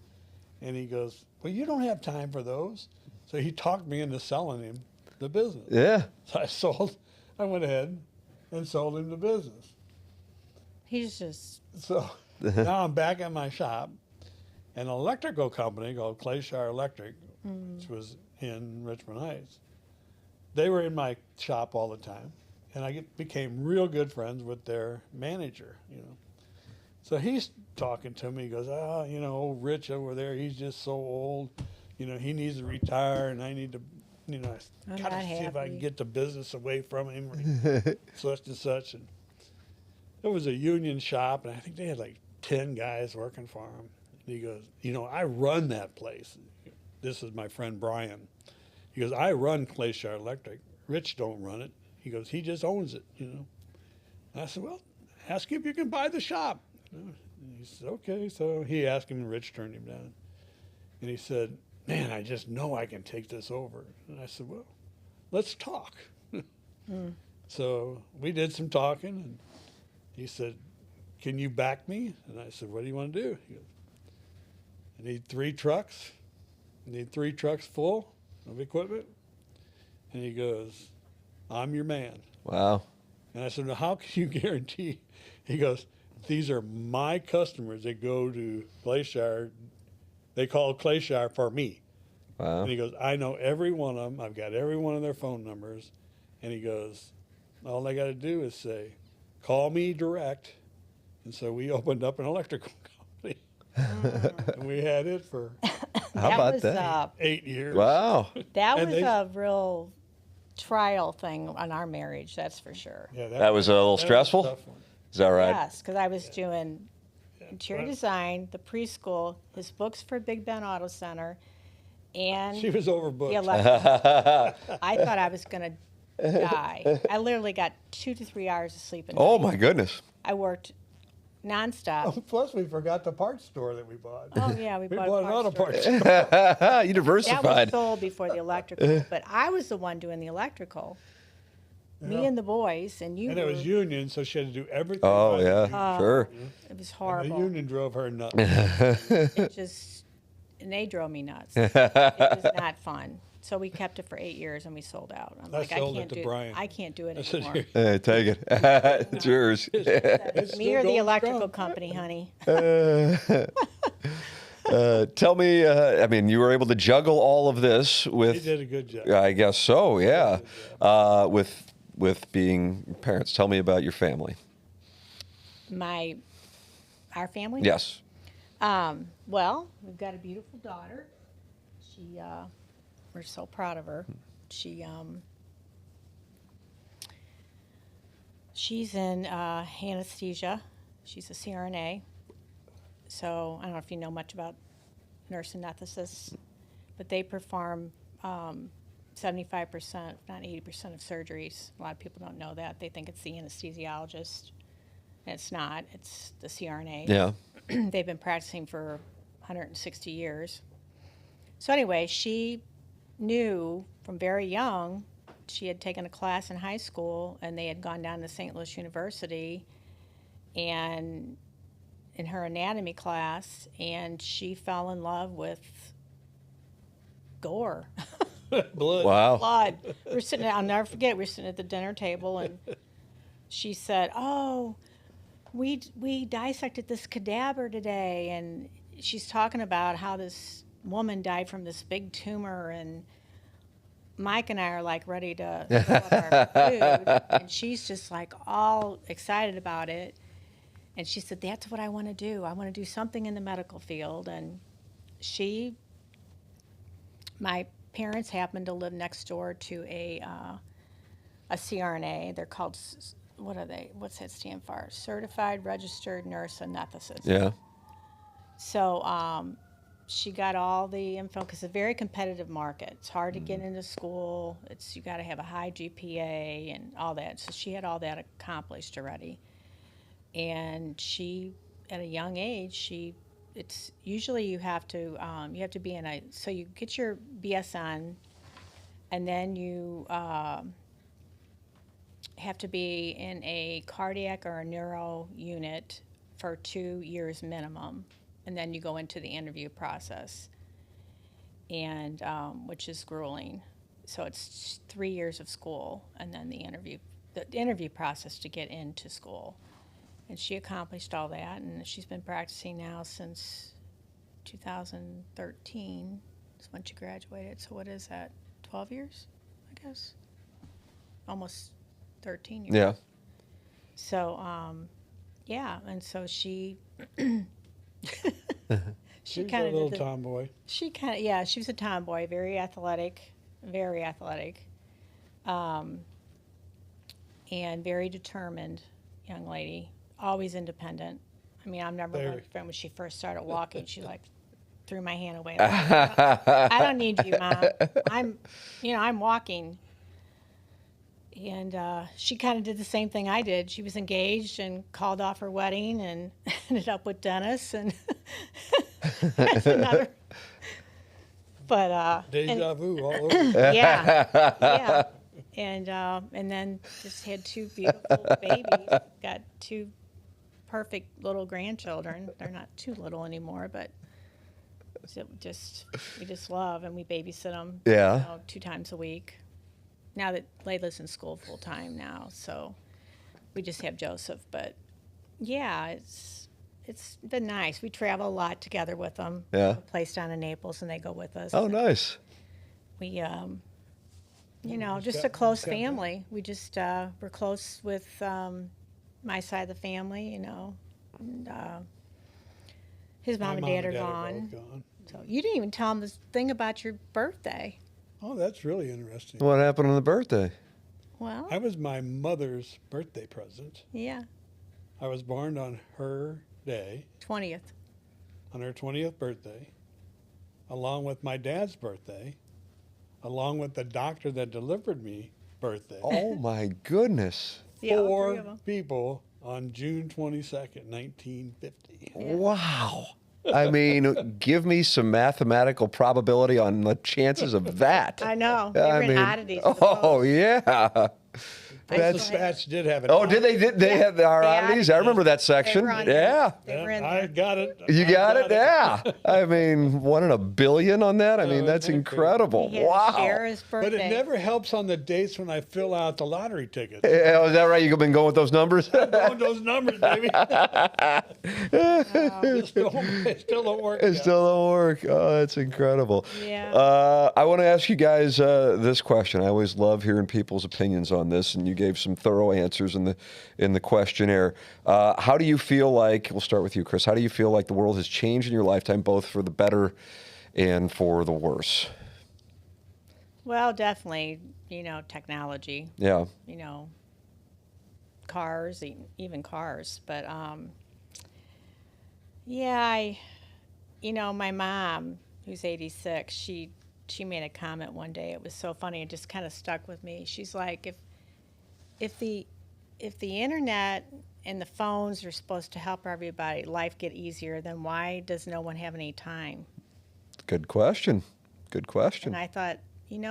And he goes, well, you don't have time for those. So he talked me into selling him the business. Yeah. So I went ahead and sold him the business. He's just, So now I'm back at my shop. An electrical company called Clayshire Electric, which was in Richmond Heights, they were in my shop all the time. And I became real good friends with their manager, you know. So he's talking to me. He goes, you know, old Rich over there, he's just so old. You know, he needs to retire, and I need to, you know, I'm gotta not see if I happy. can get the business away from him, or such and such. And it was a union shop, and I think they had like 10 guys working for him. And he goes, you know, I run that place. This is my friend Brian. He goes, I run Clayshire Electric. Rich don't run it. He goes, he just owns it, you know. And I said, well, ask him if you can buy the shop. You know? And he said, okay. So he asked him, and Rich turned him down. And he said, man, I just know I can take this over. And I said, well, let's talk. So we did some talking, and he said, can you back me? And I said, what do you want to do? He goes, I need 3 trucks. I need 3 trucks full of equipment. And he goes, I'm your man. Wow. And I said, well, how can you guarantee? He goes, these are my customers that go to Clayshire. They call Clayshire for me. Wow. And he goes, I know every one of them. I've got every one of their phone numbers. And he goes, all they got to do is say, call me direct. And so we opened up an electrical company. And we had it for How about was, that? 8 years. Wow. that And was they- a real trial thing on our marriage, that's for sure. Yeah, That was a little that was a stressful? tough one. Is that right? Yes, because I was doing interior Well, design, the preschool, his books for Big Ben Auto Center, and She was overbooked. the electrical. I thought I was going to die. I literally got 2 to 3 hours of sleep a night. Oh, my goodness. I worked nonstop. Plus, we forgot the parts store that we bought. Oh, yeah, we We bought bought a another parts parts store. store. You That diversified. was sold before the electrical, but I was the one doing the electrical. Me Yeah. and the boys, and you And it were, was union, so she had to do everything. Oh, by the yeah. union. Sure. it was And the horrible. union drove her nuts. It just, and they drove me nuts. It was not fun. So we kept it for 8 years and we sold out. I'm I like, sold it can't to do Brian. I can't do it I said, anymore. Hey, take it. It's yours. It's Me still or the going electrical strong. company, honey. Tell me, I mean, you were able to juggle all of this with. He did a good job. I guess so, yeah. With being parents. Tell me about your family. Our family? Yes. Well, we've got a beautiful daughter. We're so proud of her. She's in anesthesia. She's a CRNA. So I don't know if you know much about nurse anesthetists, but they perform 75%, if not 80% of surgeries. A lot of people don't know that. They think it's the anesthesiologist. And it's not. It's the CRNA. Yeah. They've been practicing for 160 years. So anyway, she knew from very young, she had taken a class in high school, and they had gone down to St. Louis University, and in her anatomy class, and she fell in love with gore. Blood. Wow. Blood. I'll never forget, we were sitting at the dinner table, and she said, "Oh, we dissected this cadaver today," and she's talking about how this woman died from this big tumor, and Mike and I are like ready to throw up our food, and she's just like all excited about it. And she said, "That's what I want to do. I want to do something in the medical field." And my parents happened to live next door to a CRNA. They're called, what are they? What's that stand for? Certified Registered Nurse Anesthetist. Yeah. So she got all the info, because it's a very competitive market. It's hard to get into school. You got to have a high GPA and all that. So she had all that accomplished already. And she, at a young age, it's usually you have to be so you get your BSN, and then you have to be in a cardiac or a neuro unit for 2 years minimum, and then you go into the interview process, and which is grueling. So it's 3 years of school, and then the interview process to get into school. And she accomplished all that, and she's been practicing now since 2013. That's when she graduated. So what is that? 12 years, I guess. Almost 13 years. Yeah. So, yeah, and so she She was kind a of little tomboy. She was a tomboy, very athletic, and very determined young lady. Always independent. I mean, I remember when she first started walking, she like threw my hand away. Like, I don't need you, Mom. I'm walking. And she kind of did the same thing I did. She was engaged and called off her wedding and ended up with Dennis, and that's another. But Deja vu all over. yeah. And then just had 2 beautiful babies. Got 2 perfect little grandchildren. They're not too little anymore, but we just love, and we babysit them. Yeah. 2 times a week. Now that Layla's in school full time now, so we just have Joseph. But yeah, it's been nice. We travel a lot together with them. Yeah. We have a place down in Naples, and they go with us. Oh, nice. We just a close family. We just we're close with my side of the family, and his mom and dad are gone. So you didn't even tell them this thing about your birthday. Oh, that's really interesting. What happened on the birthday? Well, I was my mother's birthday present. yeah, I was born on her day, 20th. on her 20th birthday, along with my dad's birthday, along with the doctor that delivered me birthday. Oh, my goodness. Yeah, all 3 4 of 'em. people on June 22nd, 1950. Yeah. Wow. I mean, give me some mathematical probability on the chances of that. I know. They were in oddities. For the Oh, post. yeah. Dispatch did have it. Oh, did they? Did they have our Yeah. oddities? I remember that section. They were on Yeah. They were in I there. got it. You I got it? Yeah. I mean, 1 in a billion on that? I mean, Oh, that's okay. incredible. He had to Wow. share his But birthday. it never helps on the dates when I fill out the lottery tickets. Yeah, is that right? You've been going with those numbers? Going those numbers, baby. It still don't work. It yet. still don't work. Oh, that's incredible. Yeah. I want to ask you guys this question. I always love hearing people's opinions on this, and you gave some thorough answers in the questionnaire. How do you feel like? We'll start with you, Chris. How do you feel like the world has changed in your lifetime, both for the better and for the worse? Well, definitely, technology, Yeah. cars, even cars. But, yeah, my mom, who's 86, she made a comment one day. It was so funny. It just kind of stuck with me. She's like, if the internet and the phones are supposed to help everybody life get easier, then why does no one have any time? Good question. Good question. And I thought,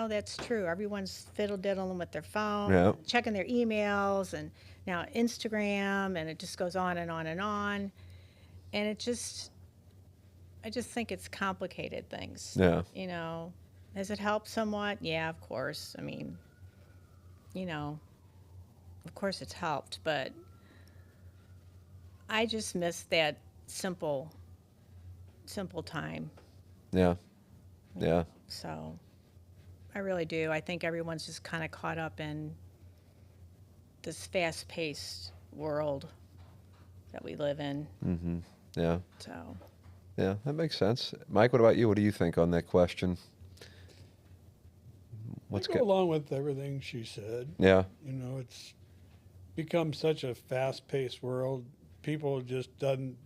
that's true. Everyone's fiddle-diddling with their phone, Yeah. checking their emails, and now Instagram, and it just goes on and on and on. And I just think it's complicated things. Yeah. Has it helped somewhat? Yeah, of course. I mean, of course it's helped, but I just miss that simple time. Yeah. Yeah. So I really do. I think everyone's just kind of caught up in this fast-paced world that we live in. Mm-hmm. Yeah. So Yeah, that makes sense. Mike, what about you? What do you think on that question? What's I go good? along with everything she said. Yeah. It's become such a fast-paced world. People just don't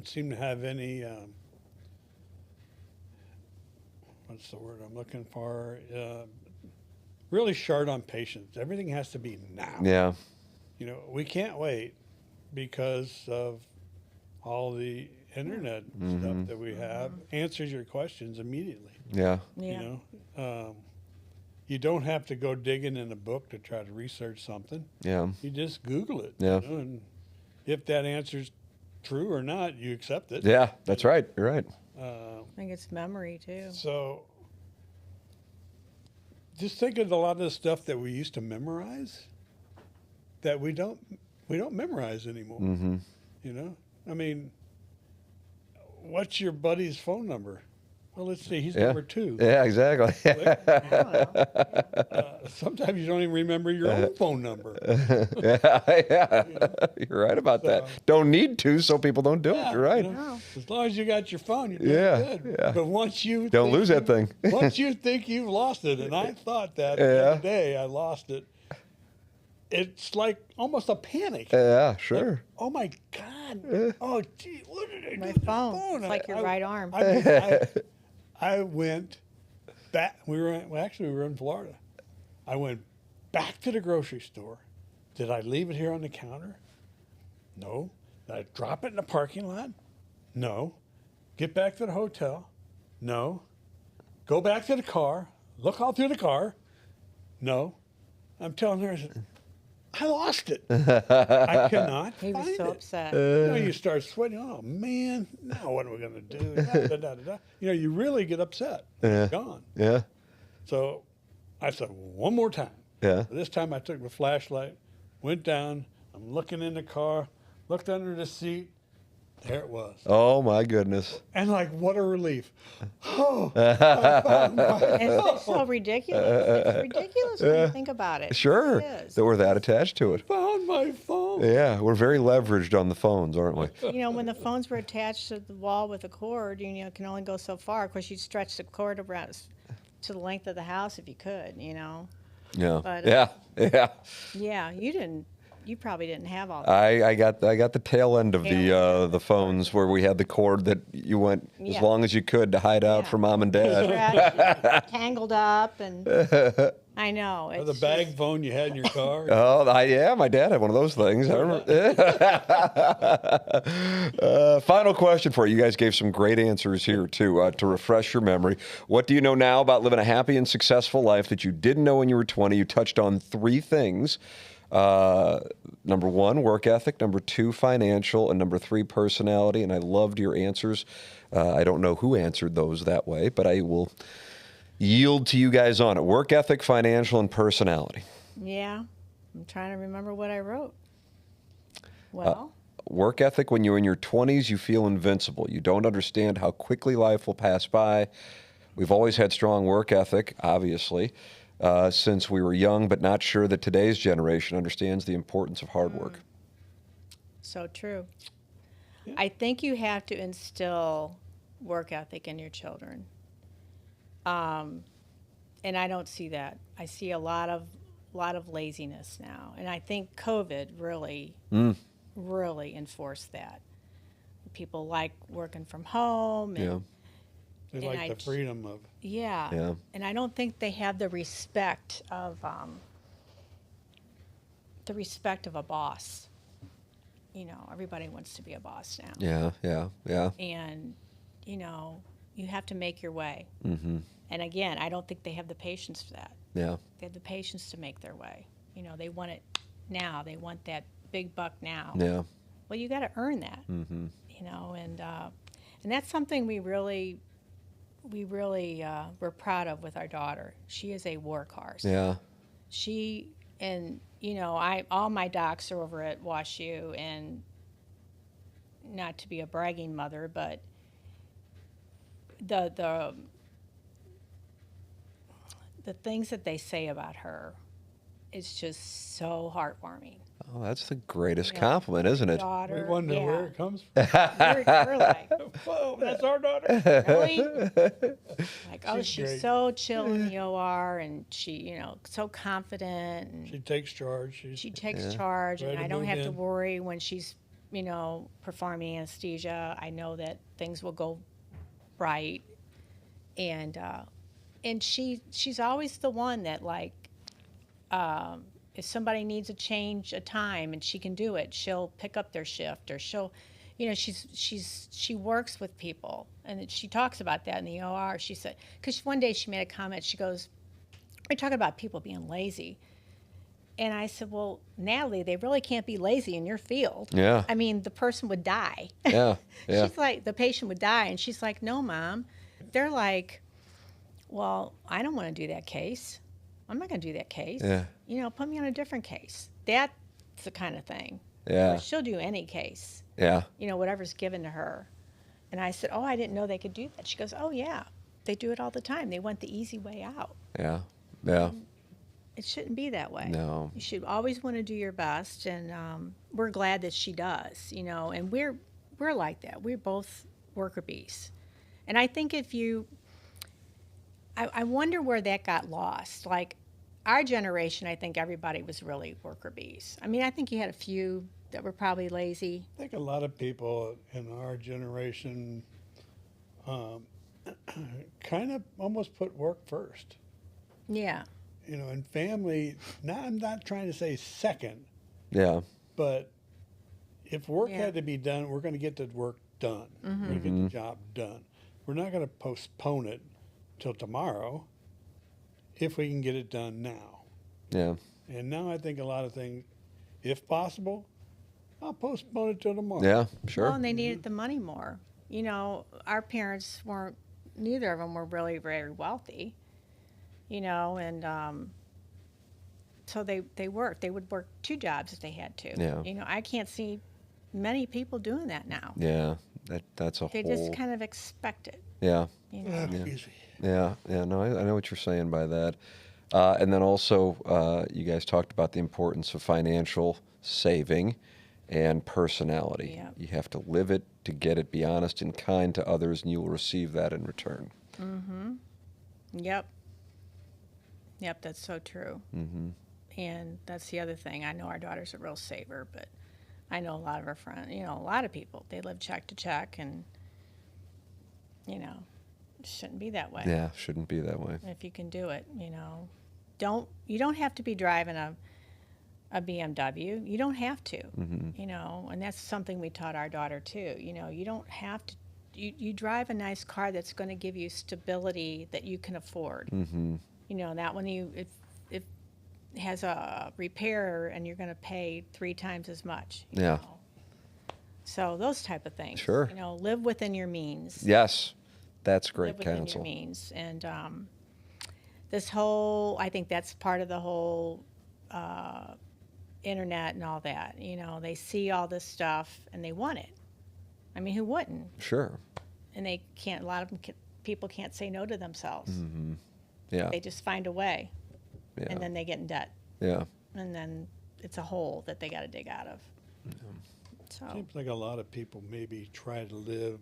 seem to have any. What's the word I'm looking for? Really short on patience. Everything has to be now. Yeah. We can't wait because of all the internet stuff that we have. Answers your questions immediately. Yeah. yeah. You don't have to go digging in a book to try to research something. Yeah. You just Google it. Yeah. And if that answer's true or not, you accept it. Yeah, that's right. You're right. I think it's memory too. So just think of a lot of the stuff that we used to memorize that we don't memorize anymore. Mm-hmm. I mean, what's your buddy's phone number? Well, let's see, he's Yeah. number 2. Yeah, exactly. I don't know. Sometimes you don't even remember your own phone number. yeah. You're right about that. Don't need to, so people don't do it. You're right. No. As long as you got your phone, you're doing Yeah, good. yeah. But once you Don't think lose that thing. once you think you've lost it, and I thought that the Yeah. other day I lost it, it's like almost a panic. Yeah, sure. Oh my God! Oh gee, what did I do My with the phone. It's like your right arm. I went back. We were in Florida. I went back to the grocery store. Did I leave it here on the counter? No. Did I drop it in the parking lot? No. Get back to the hotel? No. Go back to the car. Look all through the car? No. I'm telling her, I lost it. I cannot He was find so it. upset. You start sweating. Oh man! Now what are we gonna do? Da, da, da, da. You really get upset. Yeah. It's gone. Yeah. So I said one more time. Yeah. This time I took the flashlight, went down. I'm looking in the car, looked under the seat. There it was. Oh my goodness. And like, what a relief! Oh, And it's so ridiculous. It's ridiculous when you think about it. Sure. It is. That we're that attached to it. found my phone. Yeah, we're very leveraged on the phones, aren't we? When the phones were attached to the wall with a cord, it can only go so far. Of course, you'd stretch the cord around to the length of the house if you could, Yeah. But, Yeah. Yeah. Yeah, you probably didn't have all that. I got the tail end of the phones where we had the cord that you went as Yeah. long as you could to hide out Yeah. from mom and dad. Stretched, tangled up, and I know. Or the It's bag just- phone you had in your car. Oh, yeah, my dad had one of those things. I remember. Final question for you. You guys gave some great answers here, too. To refresh your memory, what do you know now about living a happy and successful life that you didn't know when you were 20? You touched on 3 things. Number 1, work ethic. Number 2, financial. And number 3, personality. And I loved your answers. I don't know who answered those that way, but I will yield to you guys on it. Work ethic, financial, and personality. Yeah. I'm trying to remember what I wrote. Well, Work ethic, when you're in your 20s, you feel invincible. You don't understand how quickly life will pass by. We've always had strong work ethic, obviously, since we were young, but not sure that today's generation understands the importance of hard work. so true. I think you have to instill work ethic in your children. And I don't see that. I see a lot of laziness now, and I think COVID really enforced that. People like working from home, and Yeah. They And like I the j- freedom of. yeah. And I don't think they have the respect of a boss. You know, everybody wants to be a boss now, Yeah. and you have to make your way. Mm-hmm. And again, I don't think they have the patience for that. Yeah. They have the patience to make their way. They want it now. They want that big buck now. Yeah. Well, you got to earn that. Mm-hmm. And that's something we really we're proud of with our daughter. She is a workhorse. Yeah. She and all my docs are over at WashU, and not to be a bragging mother, but the things that they say about her, it's just so heartwarming. Oh, that's the greatest Yeah. compliment, isn't it? Daughter, We wonder yeah. where it comes from. We're like, Whoa, that's our daughter. really? Like, oh, She's she's great. so chill in the OR, and she, so confident, and She takes charge. she takes Yeah. charge, and Ready to I don't move have to in. worry when she's, performing anesthesia. I know that things will go right, and she's always the one that, like, if somebody needs a time and she can do it, she'll pick up their shift, or she'll, she works with people, and she talks about that in the OR. She said, because one day she made a comment, she goes, we're talking about people being lazy. And I said, well, Natalie, they really can't be lazy in your field. Yeah. I mean, the person would die. Yeah. Yeah. She's like, the patient would die. And she's like, no, Mom. They're like, well, I don't want to do that case. I'm not going to do that case. Yeah. Put me on a different case. That's the kind of thing. Yeah. But she'll do any case, Yeah. whatever's given to her. And I said, oh, I didn't know they could do that. She goes, oh, yeah. They do it all the time. They want the easy way out. Yeah. Yeah. It shouldn't be that way. No. You should always want to do your best, and we're glad that she does, and we're like that. We're both worker bees. And I think I wonder where that got lost. Like, our generation, I think everybody was really worker bees. I mean, I think you had a few that were probably lazy. I think a lot of people in our generation kind of almost put work first. Yeah. And family, now I'm not trying to say second, Yeah. but if work Yeah. had to be done, we're going to get the work done. We're going to get the job done. We're not going to postpone it till tomorrow if we can get it done now. Yeah. And now I think a lot of things, if possible, I'll postpone it till tomorrow. Yeah. Sure. Well, and they needed the money more. Our parents neither of them were really very wealthy, and so they worked. They would work 2 jobs if they had to. Yeah. I can't see many people doing that now. Yeah. That's a They whole. just kind of expect it. Yeah. Easy. Yeah. Yeah. No, I know what you're saying by that. And then also, you guys talked about the importance of financial saving and personality. Yeah. You have to live it to get it. Be honest and kind to others, and you will receive that in return. Mm-hmm. Yep. Yep, that's so true. Mm-hmm. And that's the other thing. I know our daughter's a real saver, but I know a lot of her friends, a lot of people, they live check to check, and, it shouldn't be that way. Yeah. Shouldn't be that way. If you can do it, you don't have to be driving a BMW. You don't have to, you know, and that's something we taught our daughter too. You know, you don't have to. You drive a nice car that's going to give you stability that you can afford. You know, that when if it has a repair and you're going to pay 3 times as much. You Yeah. know? So those type of things. Sure. You know, live within your means. Yes, that's great Live within counsel. your means. And this whole, I think that's part of the whole internet and all that. You know, they see all this stuff and they want it. I mean, who wouldn't? Sure. And they can't. A lot of them, people can't say no to themselves. Yeah. They just find a way, Yeah. and then they get in debt, Yeah. and then it's a hole that they got to dig out of. So Seems like a lot of people maybe try to live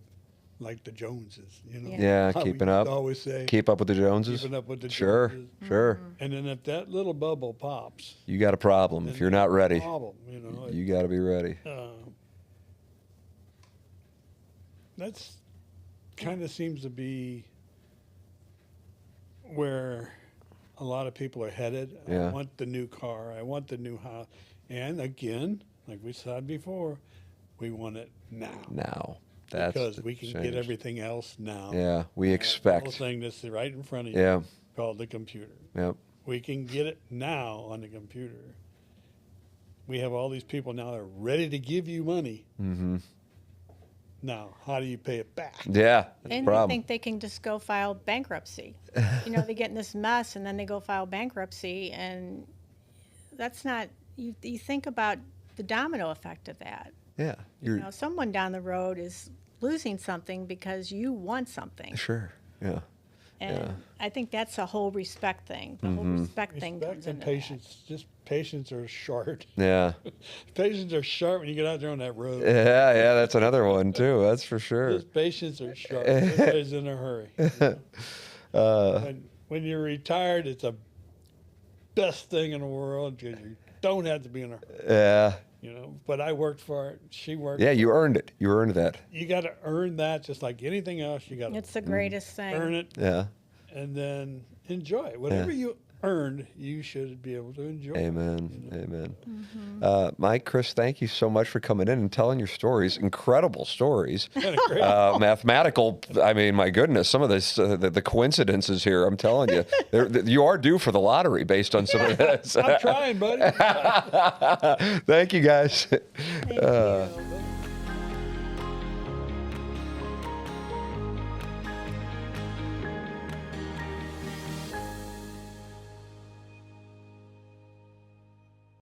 like the Joneses, you know? Yeah, How we keeping used up. to always say, Keep up with the Joneses. keeping up with the Sure. Joneses. Sure. And then if that little bubble pops, You got a problem. then If you're not ready, problem, you know? you got to be ready. That's kind of seems to be where a lot of people are headed. Yeah. I want the new car. I want the new house. And again, like we said before, we want it now. Now, that's Because the we can change. get everything else now. Yeah, we The expect. whole thing that's right in front of you Yeah. called the computer. Yep. We can get it now on the computer. We have all these people now that are ready to give you money. Now, how do you pay it back? Yeah. That's the and they problem. think they can just go file bankruptcy. You know, they get in this mess, and then they go file bankruptcy, and that's not. You think about the domino effect of that. Yeah. You You're know, someone down the road is losing something because you want something. sure. Yeah. And Yeah. I think that's a whole respect thing. The whole respect thing Respect comes and into patience. Just patience are short. Yeah. Patience are sharp when you get out there on that road. Yeah. Yeah. That's another one too. That's for sure. Just patience are sharp. Everybody's in a hurry. You know? When you're retired, it's the best thing in the world because you don't have to be in a hurry. Yeah. You know, but I worked for it. She worked. Yeah. You earned it. You earned that. You got to earn that just like anything else. You got It's to the greatest thing. earn it Yeah. and then enjoy it. Whatever you earned, you should be able to enjoy. Amen. Amen. Mike, Chris, thank you so much for coming in and telling your stories. Incredible stories. Great. Mathematical. I mean, my goodness, some of this, the coincidences here. I'm telling you, you are due for the lottery based on some of this. I'm trying, buddy. Thank you, guys. Thank you.